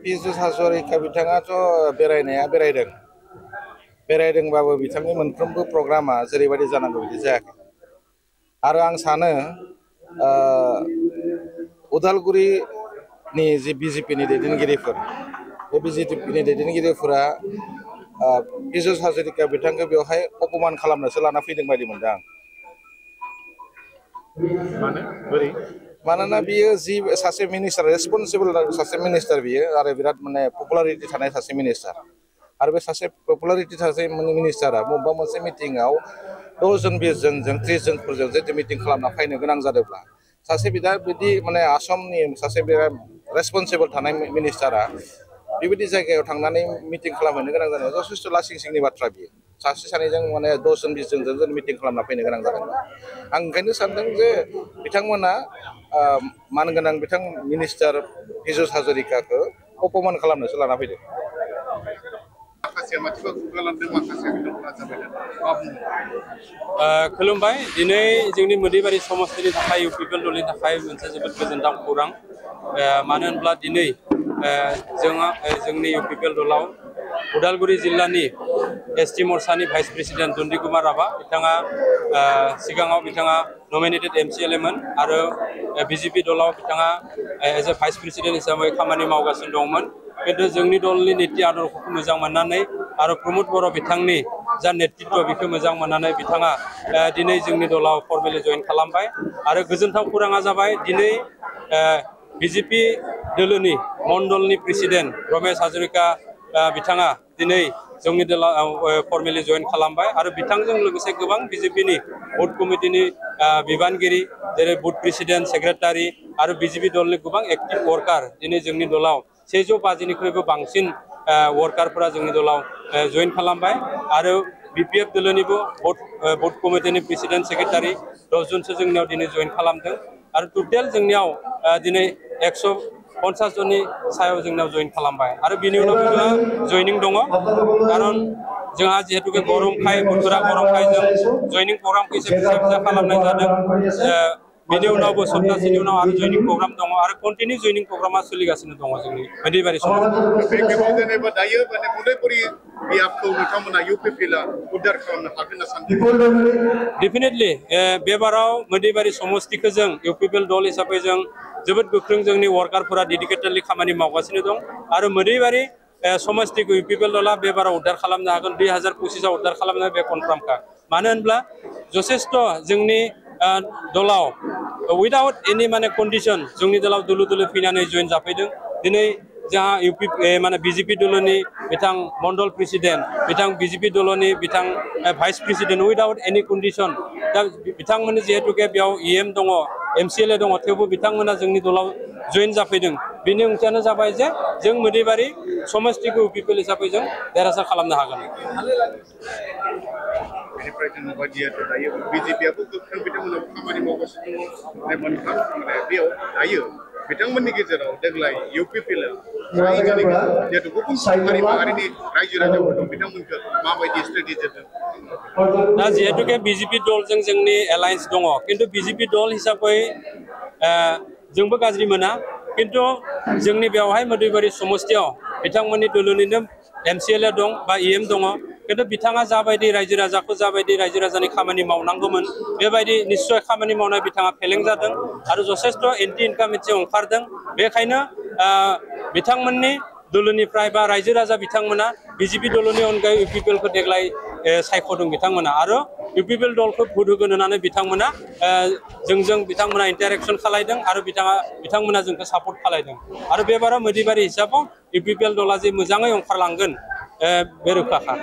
पीयूष हाजरिका बिथाङाथ' बेरायनाया बेरायदोंबाबो बिथांनि मोनफ्रोमबो प्रग्रामा जेरैबायदि जानांगौ बिदि जायाखै आरो आं सानो उदालगुरिनि जि बिजेपिनि दैदेनगिरिफोर बे बिजेपिनि दैदेनगिरिफोरा पीयूष हाजरिका बिथांखौ बेवहाय अपमान खालामनोसो लाना फैदों बायदि मोनदों आं मानोना बियो जि सासे मिनिस्टार रेसपन्सिबल सासे मिनिस्टार बियो आरो बिराद माने पपुलारिटी थानाय सासे मिनिस्टार आरो बे सासे पपुलारिटी सासे मिनिस्टारा बबेबा मोनसे मिटिंआव 10 जन 20 जनजों 30 जनफोरजों जुदि मिटिं खालामना फैनो गोनां जादोंब्ला सासे बिदि माने आसामनि सासे बिराद रेसपन्सिबल थानाय मिनिस्टारा बेबायदि जायगायाव थांनानै मिटिं खालामहैनो गोनां जानाया जथेस्थ' लासिं सिंनि बाथ्रा बियो सासे सानैजों माने 10 जन 20 जनजों जों मिटिं खालामना फैनो गोनां जादों आं ओंखायनो सानदों जे बिथांमोना मानगोनां बिथां मिनिस्टार पीयूष हाजरिकाखौ अपमान खालामनोसो लाना फैदों खुलुमबाय दिनै जोंनि मोदैबारि समस्तिनि थाखाय इउपिपिएल दलनि थाखाय मोनसे जोबोद गोजोनथाव खौरां मानो होनब्ला दिनै जोंनि इउपिपिएल दलाव उदालगुरि जिल्लानि एसटि मोर्चानि भाइस प्रेसिडेन्ट दन्दि कुमार राभा बिथाङा सिगाङाव बिथाङा नमिनेटेड एमसिएलएमोन आरो बिजेपि दलाव बिथाङा एज ए भाइस प्रेसिडेन्ट हिसाबै खामानि मावगासिनो दंमोन किन्तु जोंनि दलनि नीति आदर्शखौ मोजां मोननानै आरो प्रमोद बर' बिथांनि जा नेतृत्व बेखौ मोजां मोननानै बिथाङा दिनै जोंनि दलाव फर्मेलि जइन खालामबाय आरो गोजोनथाव खौराङा जाबाय दिनै बिजेपि दोलोनि मण्डलनि प्रेसिडेन्ट रमेश हाजरिका बिथाङा दिनै जोंनि दलाव फर्मेलि जइन खालामबाय आरो बिथांजों लोगोसे गोबां बिजेपिनि बुथ कमिटिनि बिबानगिरि जेरै बुथ प्रेसिडेन्ट सेक्रेटारि आरो बिजेपि दलनि गोबां एक्टिभ वर्कार दिनै जोंनि दलाव 150निख्रुइबो बांसिन वर्कारफोरा जोंनि दलाव जइन खालामबाय आरो बिपिएफ दोलोनिबो बुथ कमिटिनि प्रेसिडेन्ट सेक्रेटारि 10 जनसो जोंनियाव दिनै जइन खालामदों आरो टटेल जोंनियाव दिनै 150 जननि सायाव जोंनाव जइन खालामबाय आरो बिनि उनाव जोंहा जइनिं दङ खारन जोंहा जिहेतु गरमखाय बोथोरा गरमखाय जों जइनिं प्रग्रामखौ एसे फिसा खालामनाय जादों बेनि उनावबो सप्तासेनि उनाव आरो जइनिं प्रग्राम दङ आरो कन्टिनिउ जइनिं प्रग्रामा सोलिगासिनो दङ जोंनि मोदैबारि समाव डेफिनेटलि बेबाराव मोदैबारि समस्तिखौ जों इउपिपिएल दल हिसाबै जों जोबोद गोख्रों जोंनि वर्कारफोरा डेडिकेटेडलि खामानि मावगासिनो दं आरो मोदैबारि समस्तिखौ इउपिपिएल दला बेबाराव उद्धार खालामनो हागोन 2025 आव उद्धार खालामनो बे कनफार्मखा मानो होनब्ला जथेस्थ' जोंनि दलाव उइदाउट एनि माने कन्डिशन जोंनि दलाव दुलु दुलु फैनानै जइन जाफैदों दिनै जहाँ माने बिजेपि दलनि बिथां मण्डल प्रेसिडेन्ट बिथां बिजेपि दलनि बिथां भाइस प्रेसिडेन्ट उइदाउट एनि कन्डिशन दा बिथांमोननि जिहेतुके बेयाव इएम दङ एमसिएलए दङ थेवबो बिथांमोना जोंनि दलाव जइन जाफैदों बेनि ओंथियानो जाबाय जे जों मोदैबारि समस्तिखौ इउपिपिएल हिसाबै जों देरहासार खालामनो हागोन बिथांमोननि गेजेराव देग्लाय इउपिपिएल जिहेतु गुबुन हारि माहारिनि रायजो राजाफोर दं बिथांमोनखौ माबायदि स्ट्रेटेजिजों दा जिहेतुके बिजेपि दलजों जोंनि एलायन्स दङ किन्तु बिजेपि दल हिसाबै जोंबो गाज्रि मोना किन्तु जोंनि बेवहाय मोदैबारि समस्तियाव बिथांमोननि दोलोनिनो एमसिएलए दं बा इएम दङ किन्तु बिथाङा जाबायदि रायजो राजाखौ जाबायदि रायजो राजानि खामानि मावनांगौमोन बेबायदि निश्चय खामानि मावनाय बिथाङा फेलें जादों आरो जथेस्थ' एन्टि इनकामेन्सि ओंखारदों बेखायनो बिथांमोननि दोलोनिफ्राय बा रायजो राजा बिथांमोना बिजेपि दलनि अनगायै इउपिपिएलखौ देग्लाय सायख'दों बिथांमोना आरो इउपिपिएल दलखौ भोट होगोन होननानै बिथांमोना जोंजों बिथांमोना इन्टारेक्सन खालायदों आरो बिथांमोना जोंखौ सापर्ट खालायदों आरो बेबाराव मोदैबारि हिसाबाव इउपिपिएल दला जे मोजाङै ओंखारलांगोन बे रोखाखा